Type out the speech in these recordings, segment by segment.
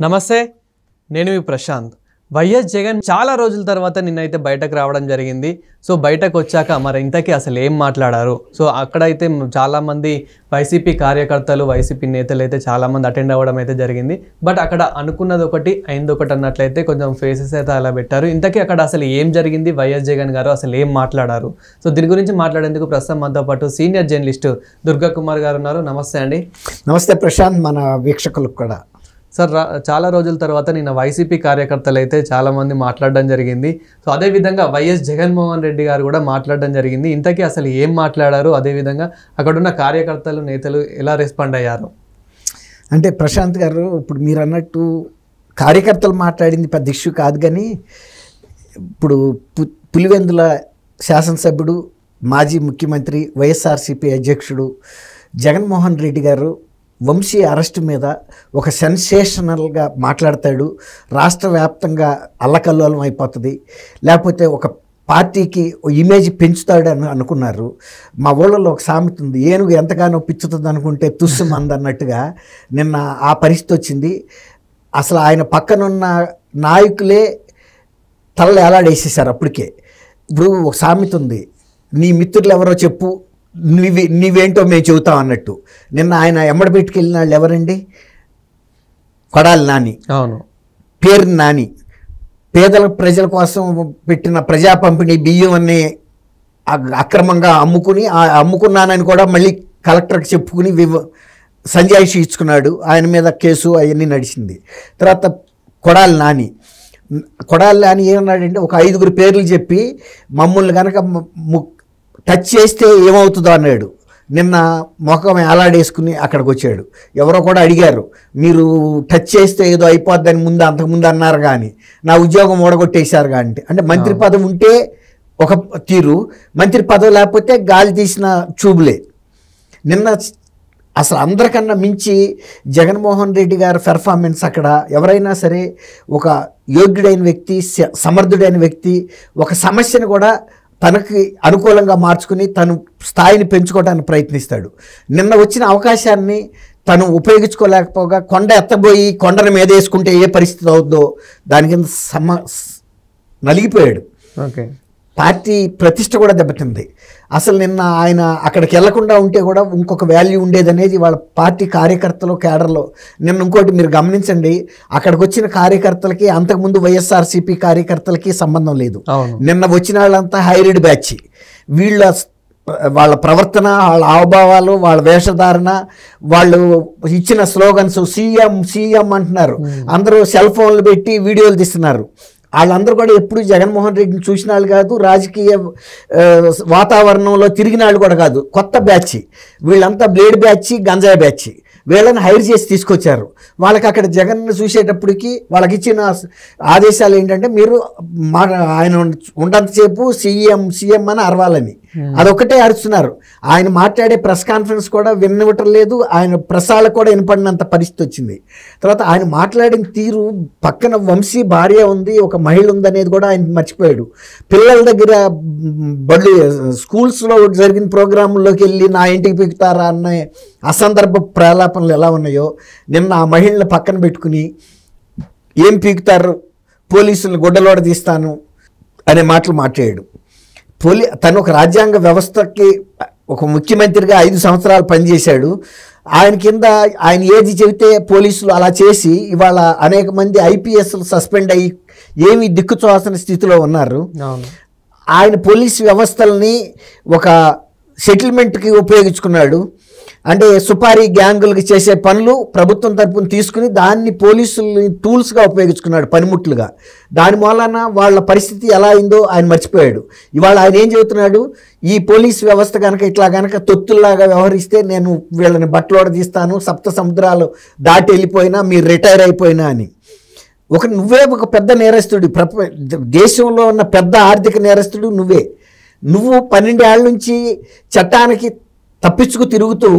నమస్తే, నేను మీ ప్రశాంత్. వైఎస్ జగన్ చాలా రోజుల తర్వాత నిన్నైతే బయటకు రావడం జరిగింది. సో బయటకు వచ్చాక మరి ఇంతకీ అసలు ఏం మాట్లాడారు? సో అక్కడైతే చాలామంది వైసీపీ కార్యకర్తలు, వైసీపీ నేతలు అయితే చాలామంది అటెండ్ అవ్వడం అయితే జరిగింది. బట్ అక్కడ అనుకున్నది ఒకటి, అయింది ఒకటి అన్నట్లయితే కొంచెం ఫేసెస్ అయితే అలా పెట్టారు. ఇంతకీ అక్కడ అసలు ఏం జరిగింది, వైఎస్ జగన్ గారు అసలు ఏం మాట్లాడారు? సో దీని గురించి మాట్లాడేందుకు ప్రస్తుతం మనతో పాటు సీనియర్ జర్నలిస్టు దుర్గా కుమార్ గారు ఉన్నారు. నమస్తే అండి. నమస్తే ప్రశాంత్, మన వీక్షకులకు కూడా. సార్, చాలా రోజుల తర్వాత నిన్న వైసీపీ కార్యకర్తలు అయితే చాలామంది మాట్లాడడం జరిగింది. సో అదేవిధంగా వైఎస్ జగన్మోహన్ రెడ్డి గారు కూడా మాట్లాడడం జరిగింది. ఇంతకీ అసలు ఏం మాట్లాడారు, అదేవిధంగా అక్కడున్న కార్యకర్తలు, నేతలు ఎలా రెస్పాండ్ అయ్యారు? అంటే ప్రశాంత్ గారు, ఇప్పుడు మీరు అన్నట్టు కార్యకర్తలు మాట్లాడింది పెద్ద ఇష్యూ కాదు, కానీ ఇప్పుడు పులివెందుల శాసనసభ్యుడు, మాజీ ముఖ్యమంత్రి, వైఎస్ఆర్సీపీ అధ్యక్షుడు జగన్మోహన్ రెడ్డి గారు వంశీ అరెస్టు మీద ఒక సెన్సేషనల్గా మాట్లాడతాడు. రాష్ట్ర వ్యాప్తంగా అల్లకల్లోలం అయిపోతుంది, లేకపోతే ఒక పార్టీకి ఇమేజ్ పెంచుతాడు అని అనుకున్నారు. మా ఊళ్ళలో ఒక సామెత ఉంది, ఏనుగు ఎంతగానో పిచ్చుతుంది అనుకుంటే తుస్సు మందన్నట్టుగా నిన్న ఆ పరిస్థితి వచ్చింది. అసలు ఆయన పక్కనున్న నాయకులే తలలు ఎలాడేసేసారు అప్పటికే. ఇప్పుడు ఒక సామెత ఉంది, నీ మిత్రులు ఎవరో చెప్పు, నీవేంటో మేము చెబుతాం అన్నట్టు. నిన్న ఆయన ఎమ్మడి పెట్టుకెళ్ళిన వాళ్ళు ఎవరండి? కొడాలి నాని, అవును, పేరు నాని. పేదల ప్రజల కోసం పెట్టిన ప్రజా పంపిణీ బియ్యం అన్ని అక్రమంగా అమ్ముకుని, అమ్ముకున్నానని కూడా మళ్ళీ కలెక్టర్కి చెప్పుకుని సంజాయిషి ఇచ్చుకున్నాడు. ఆయన మీద కేసు అవన్నీ నడిచింది. తర్వాత కొడాలి నాని ఏమన్నాడంటే, ఒక 5 పేర్లు చెప్పి మమ్మల్ని కనుక టచ్ చేస్తే ఏమవుతుందో అన్నాడు. నిన్న మొఖం ఏలాడేసుకుని అక్కడికి వచ్చాడు. ఎవరో కూడా అడిగారు, మీరు టచ్ చేస్తే ఏదో అయిపోద్దని అంతకుముందు అన్నారు, కానీ నా ఉద్యోగం ఓడగొట్టేశారు కానీ. అంటే మంత్రి పదవి ఉంటే ఒక తీరు, మంత్రి పదవి లేకపోతే గాలి తీసిన చూబులే. నిన్న అసలు అందరికన్నా మించి జగన్మోహన్ రెడ్డి గారి పెర్ఫార్మెన్స్ అక్కడ. ఎవరైనా సరే ఒక యోగ్యుడైన వ్యక్తి, సమర్థుడైన వ్యక్తి ఒక సమస్యను కూడా తనకి అనుకూలంగా మార్చుకుని తను స్థాయిని పెంచుకోవడానికి ప్రయత్నిస్తాడు. నిన్న వచ్చిన అవకాశాన్ని తను ఉపయోగించుకోలేకపోగా కొండ ఎత్తబోయి కొండను మీద వేసుకుంటే ఏ పరిస్థితి అవుతుందో దాని కింద నలిగిపోయాడు. ఓకే, పార్టీ ప్రతిష్ట కూడా దెబ్బతింది. అసలు నిన్న ఆయన అక్కడికి వెళ్లకుండా ఉంటే కూడా ఇంకొక వాల్యూ ఉండేదనేది వాళ్ళ పార్టీ కార్యకర్తలు, కేడర్లో. నిన్న ఇంకోటి మీరు గమనించండి, అక్కడికి వచ్చిన కార్యకర్తలకి అంతకుముందు వైఎస్ఆర్సీపీ కార్యకర్తలకి సంబంధం లేదు. నిన్న వచ్చిన వాళ్ళంతా హైబ్రిడ్ బ్యాచ్. వాళ్ళ ప్రవర్తన, వాళ్ళ హావభావాలు, వాళ్ళ వేషధారణ, వాళ్ళు ఇచ్చిన స్లోగన్స్ సీఎం అంటున్నారు. అందరూ సెల్ ఫోన్లు పెట్టి వీడియోలు తీస్తున్నారు. వాళ్ళందరూ కూడా ఎప్పుడు జగన్మోహన్ రెడ్డిని చూసిన వాళ్ళు కాదు, రాజకీయ వాతావరణంలో తిరిగిన వాళ్ళు కూడా కాదు. కొత్త బ్యాచ్ వీళ్ళంతా, బ్లేడ్ బ్యాచ్, గంజాయి బ్యాచ్. వీళ్ళని హైర్ చేసి తీసుకొచ్చారు. వాళ్ళకి అక్కడ జగన్ని చూసేటప్పటికి వాళ్ళకి ఇచ్చిన ఆదేశాలు ఏంటంటే, మీరు ఆయన ఉన్నంతసేపు సీఎం అని అరవాలని. అదొక్కటే అరుస్తున్నారు. ఆయన మాట్లాడే ప్రెస్ కాన్ఫరెన్స్ కూడా వినవటం లేదు, ఆయన ప్రసాలకు కూడా వినపడినంత పరిస్థితి వచ్చింది. తర్వాత ఆయన మాట్లాడిన తీరు, పక్కన వంశీ భార్య ఉంది, ఒక మహిళ ఉందనేది కూడా ఆయన మర్చిపోయాడు. పిల్లల దగ్గర స్కూల్స్లో జరిగిన ప్రోగ్రాంలోకి వెళ్ళి నా ఇంటికి పీకుతారా అన్న అసందర్భ ప్రలాపనలు ఎలా ఉన్నాయో, నిన్న ఆ మహిళని పక్కన పెట్టుకుని ఏం పీకుతారు, పోలీసులను గుడ్డలోడ తీస్తాను అనే మాటలు మాట్లాడాడు. తను ఒక రాజ్యాంగ వ్యవస్థకి ఒక ముఖ్యమంత్రిగా 5 సంవత్సరాలు పనిచేశాడు. ఆయన కింద ఆయన ఏది చెబితే పోలీసులు అలా చేసి ఇవాళ అనేక మంది ఐపీఎస్లు సస్పెండ్ అయ్యి ఏమీ దిక్కుచోవాల్సిన స్థితిలో ఉన్నారు. ఆయన పోలీసు వ్యవస్థల్ని ఒక సెటిల్మెంట్కి ఉపయోగించుకున్నాడు. అంటే సుపారీ గ్యాంగులకి చేసే పనులు ప్రభుత్వం తరపున తీసుకుని దాన్ని పోలీసుల్ని టూల్స్గా ఉపయోగించుకున్నాడు, పనిముట్లుగా. దాని మూలన వాళ్ళ పరిస్థితి ఎలా అయిందో ఆయన మర్చిపోయాడు. ఇవాళ ఆయన ఏం చెబుతున్నాడు, ఈ పోలీసు వ్యవస్థ కనుక ఇట్లా కనుక తొత్తుల్లాగా వ్యవహరిస్తే నేను వీళ్ళని బట్టలోడ తీస్తాను, 7 సముద్రాలు దాటి వెళ్ళిపోయినా, మీరు రిటైర్ అయిపోయినా అని. నువ్వే ఒక పెద్ద నేరస్తుడు, దేశంలో ఉన్న పెద్ద ఆర్థిక నేరస్తుడు నువ్వు 12 ఏళ్ల నుంచి చట్టానికి తప్పించుకు తిరుగుతూ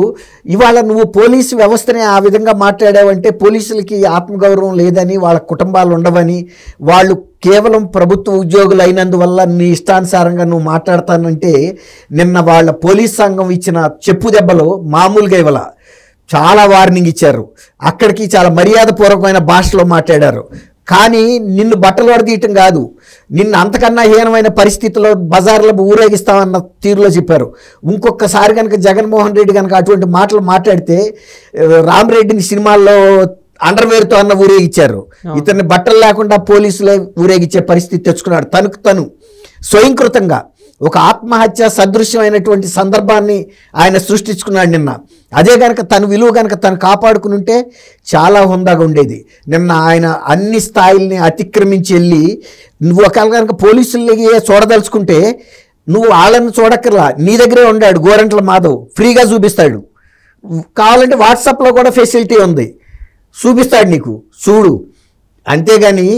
ఇవాళ నువ్వు పోలీసు వ్యవస్థని ఆ విధంగా మాట్లాడావంటే పోలీసులకి ఆత్మగౌరవం లేదని, వాళ్ళ కుటుంబాలు ఉండవని, వాళ్ళు కేవలం ప్రభుత్వ ఉద్యోగులు అయినందువల్ల నీ ఇష్టానుసారంగా నువ్వు మాట్లాడతానంటే, నిన్న వాళ్ళ పోలీస్ సంఘం ఇచ్చిన చెప్పు దెబ్బలు మామూలుగా ఇవ్వాల. చాలా వార్నింగ్ ఇచ్చారు, అక్కడికి చాలా మర్యాదపూర్వకమైన భాషలో మాట్లాడారు. కానీ నిన్ను బట్టలు వడదీయటం కాదు, నిన్ను అంతకన్నా హీనమైన పరిస్థితుల్లో బజార్లో ఊరేగిస్తామన్న తీరులో చెప్పారు. ఇంకొకసారి కనుక జగన్మోహన్ రెడ్డి కనుక అటువంటి మాటలు మాట్లాడితే రామరెడ్డిని సినిమాల్లో అండర్వేర్తో అన్న ఊరేగించారు, ఇతన్ని బట్టలు లేకుండా పోలీసులే ఊరేగించే పరిస్థితి తెచ్చుకున్నాడు. తను స్వయంకృతంగా ఒక ఆత్మహత్య సదృశ్యమైనటువంటి సందర్భాన్ని ఆయన సృష్టించుకున్నాడు నిన్న. అదే కనుక తన విలువ కనుక తను కాపాడుకుని ఉంటే చాలా హుందాగా ఉండేది. నిన్న ఆయన అన్ని స్థాయిల్ని అతిక్రమించి వెళ్ళి, నువ్వు ఒకవేళ కనుక పోలీసులకి చూడదలుచుకుంటే నువ్వు వాళ్ళని చూడక్కర్లా, నీ దగ్గరే ఉన్నాడు గోరంట్ల మాధవ్, ఫ్రీగా చూపిస్తాడు. కావాలంటే వాట్సాప్లో కూడా ఫెసిలిటీ ఉంది, చూపిస్తాడు నీకు, చూడు. అంతేగాని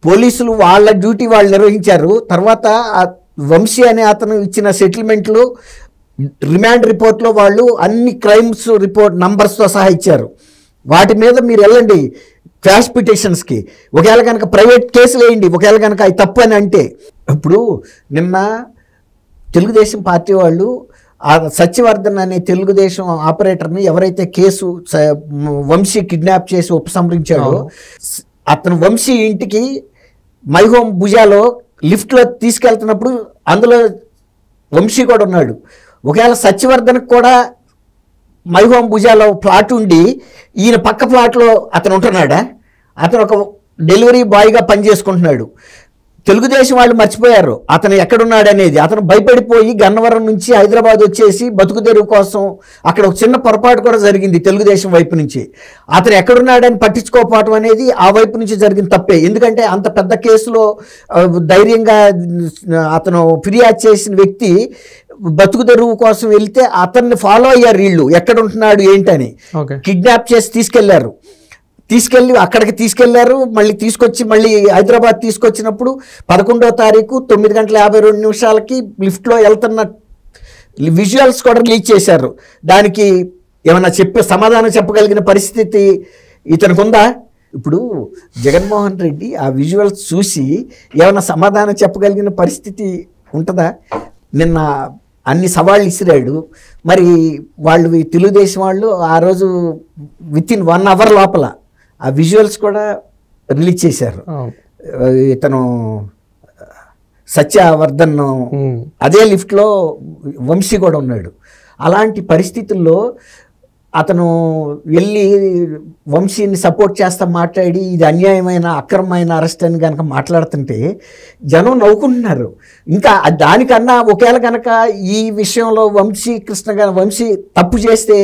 పోలీసులు వాళ్ళ డ్యూటీ వాళ్ళు నిర్వహించారు. తర్వాత వంశీ అనే అతను ఇచ్చిన సెటిల్మెంట్లు రిమాండ్ రిపోర్ట్లో వాళ్ళు అన్ని క్రైమ్స్ రిపోర్ట్ నంబర్స్తో సహా ఇచ్చారు. వాటి మీద మీరు వెళ్ళండి క్వాష్ పిటిషన్స్కి. ఒకవేళ కనుక ప్రైవేట్ కేసులు వేయండి, ఒకవేళ కనుక అది తప్పు అని అంటే. ఇప్పుడు నిన్న తెలుగుదేశం పార్టీ వాళ్ళు ఆ సత్యవర్ధన్ అనే తెలుగుదేశం ఆపరేటర్ని ఎవరైతే కేసు వంశీ కిడ్నాప్ చేసి ఉపసంహరించాడో, అతను వంశీ ఇంటికి మై హోమ్ భుజాలో లిఫ్ట్లో తీసుకెళ్తున్నప్పుడు అందులో వంశీ కూడా ఉన్నాడు. ఒకవేళ సత్యవర్ధన్కి కూడా మై హోమ్ భుజాలో ప్లాట్ ఉండి ఈయన పక్క ప్లాట్లో అతను ఉంటున్నాడా? అతను ఒక డెలివరీ బాయ్గా పనిచేసుకుంటున్నాడు. తెలుగుదేశం వాళ్ళు మర్చిపోయారు అతను ఎక్కడున్నాడు అనేది. అతను భయపడిపోయి గన్నవరం నుంచి హైదరాబాద్ వచ్చేసి బతుకు తెరువు కోసం అక్కడ ఒక చిన్న పొరపాటు కూడా జరిగింది తెలుగుదేశం వైపు నుంచి. అతను ఎక్కడున్నాడని పట్టించుకోకపోవటం అనేది ఆ వైపు నుంచి జరిగిన తప్పే. ఎందుకంటే అంత పెద్ద కేసులో ధైర్యంగా అతను ఫిర్యాదు చేసిన వ్యక్తి బతుకు తెరువు కోసం వెళ్తే అతన్ని ఫాలో అయ్యారు వీళ్ళు, ఎక్కడ ఉంటున్నాడు ఏంటని. కిడ్నాప్ చేసి తీసుకెళ్ళి అక్కడికి తీసుకెళ్లారు. మళ్ళీ తీసుకొచ్చి మళ్ళీ హైదరాబాద్ తీసుకొచ్చినప్పుడు 11వ తారీఖు 9:52 లిఫ్ట్లో వెళ్తున్న విజువల్స్ కూడా రిలీజ్ చేశారు. దానికి ఏమన్నా సమాధానం చెప్పగలిగిన పరిస్థితి ఇతనికి ఉందా? ఇప్పుడు జగన్మోహన్ రెడ్డి ఆ విజువల్స్ చూసి ఏమన్నా సమాధానం చెప్పగలిగిన పరిస్థితి ఉంటుందా? నిన్న అన్ని సవాళ్ళు ఇసిరాడు. మరి వాళ్ళు తెలుగుదేశం వాళ్ళు ఆ రోజు వితిన్ 1 అవర్ లోపల ఆ విజువల్స్ కూడా రిలీజ్ చేశారు. ఇతను సత్యవర్ధన్ అదే లిఫ్ట్లో వంశీ కూడా ఉన్నాడు. అలాంటి పరిస్థితుల్లో అతను వెళ్ళి వంశీని సపోర్ట్ చేస్తా మాట్లాడి ఇది అన్యాయమైన అక్రమమైన అరెస్ట్ అని కనుక మాట్లాడుతుంటే జనం నవ్వుకుంటున్నారు. ఇంకా దానికన్నా ఒకవేళ కనుక ఈ విషయంలో వంశీ తప్పు చేస్తే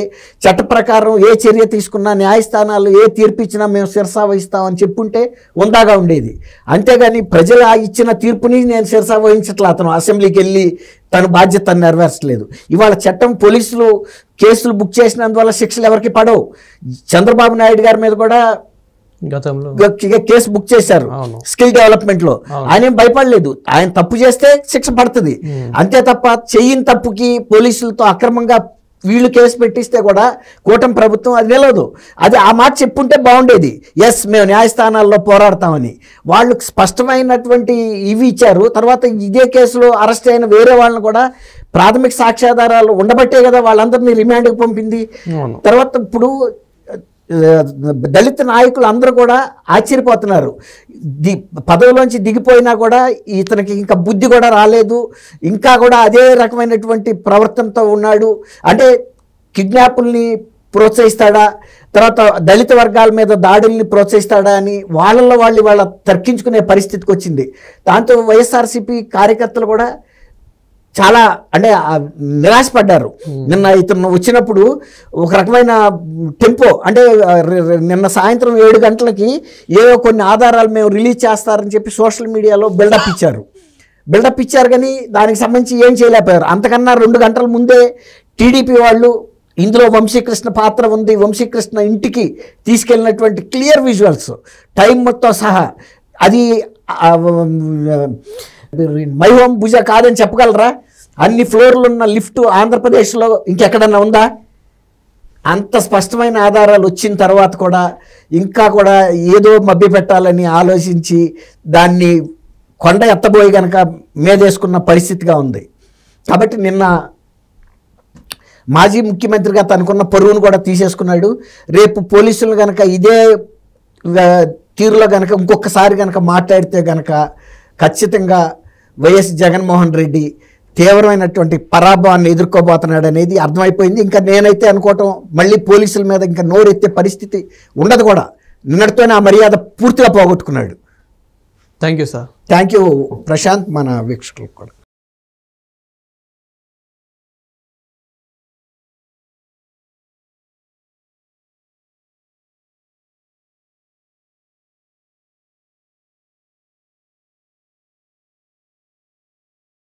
చట్ట ప్రకారం ఏ చర్య తీసుకున్నా న్యాయస్థానాలు ఏ తీర్పు ఇచ్చినా మేము శిరసా వహిస్తామని చెప్పుంటే ఉందాగా ఉండేది. అంతేగాని ప్రజలు ఇచ్చిన తీర్పుని నేను శిరసా వహించట్లా, అతను అసెంబ్లీకి వెళ్ళి తన బాధ్యత నెరవేర్చలేదు. ఇవాళ చట్టం పోలీసులు కేసులు బుక్ చేసినందువల్ల శిక్షలు ఎవరికి పడవు. చంద్రబాబు నాయుడు గారి మీద కూడా కేసు బుక్ చేశారు స్కిల్ డెవలప్మెంట్ లో. ఆయన ఏం భయపడలేదు, ఆయన తప్పు చేస్తే శిక్ష పడుతుంది అంతే తప్ప చెయ్యని తప్పుకి పోలీసులతో అక్రమంగా వీళ్ళు కేసు పెట్టిస్తే కూడా కూటమి ప్రభుత్వం అది నిలవదు. అది ఆ మాట చెప్పుంటే బాగుండేది, ఎస్ మేము న్యాయస్థానాల్లో పోరాడతామని. వాళ్ళు స్పష్టమైనటువంటి ఇవి ఇచ్చారు. తర్వాత ఇదే కేసులో అరెస్ట్ అయిన వేరే వాళ్ళని కూడా ప్రాథమిక సాక్ష్యాధారాలు ఉండబట్టే కదా వాళ్ళందరినీ రిమాండ్కి పంపింది. తర్వాత ఇప్పుడు దళిత నాయకులు అందరూ కూడా ఆశ్చర్యపోతున్నారు. పదవిలోంచి దిగిపోయినా కూడా ఇతనికి ఇంకా బుద్ధి కూడా రాలేదు, ఇంకా కూడా అదే రకమైనటువంటి ప్రవర్తనతో ఉన్నాడు. అంటే కిడ్నాపుల్ని ప్రోత్సహిస్తాడా, తర్వాత దళిత వర్గాల మీద దాడుల్ని ప్రోత్సహిస్తాడా అని వాళ్ళ తర్కించుకునే పరిస్థితికి వచ్చింది. దాంతో వైఎస్ఆర్సీపీ కార్యకర్తలు కూడా చాలా అంటే నిరాశపడ్డారు. నిన్న ఇతను వచ్చినప్పుడు ఒక రకమైన టెంపో అంటే నిన్న సాయంత్రం 7 గంటలకి ఏవో కొన్ని ఆధారాలు మేము రిలీజ్ చేస్తారని చెప్పి సోషల్ మీడియాలో బిల్డప్ ఇచ్చారు కానీ దానికి సంబంధించి ఏం చేయలేకపోయారు. అంతకన్నా 2 గంటల ముందే టీడీపీ వాళ్ళు ఇందులో వంశీకృష్ణ పాత్ర ఉంది, వంశీకృష్ణ ఇంటికి తీసుకెళ్ళినటువంటి క్లియర్ విజువల్స్ టైం మొత్తం సహా అది మై హోమ్ భుజ కాదని చెప్పగలరా? అన్ని ఫ్లోర్లు ఉన్న లిఫ్ట్ ఆంధ్రప్రదేశ్లో ఇంకెక్కడన్నా ఉందా? అంత స్పష్టమైన ఆధారాలు వచ్చిన తర్వాత కూడా ఇంకా కూడా ఏదో మభ్య పెట్టాలని ఆలోచించి దాన్ని కొండ ఎత్తబోయి కనుక మీదేసుకున్న పరిస్థితిగా ఉంది. కాబట్టి నిన్న మాజీ ముఖ్యమంత్రిగా తనకున్న పరువును కూడా తీసేసుకున్నాడు. రేపు పోలీసులు కనుక ఇదే తీరులో కనుక ఇంకొకసారి కనుక మాట్లాడితే కనుక ఖచ్చితంగా వైఎస్ జగన్మోహన్ రెడ్డి తీవ్రమైనటువంటి పరాభవాన్ని ఎదుర్కోబోతున్నాడు అనేది అర్థమైపోయింది. ఇంకా నేనైతే అనుకోవటం మళ్ళీ పోలీసుల మీద ఇంకా నోరెత్తే పరిస్థితి ఉండదు కూడా. నిన్నటితోనే ఆ మర్యాద పూర్తిగా పోగొట్టుకున్నాడు. Thank you sir. Thank you Prashant, మన వీక్షకులకు కూడా.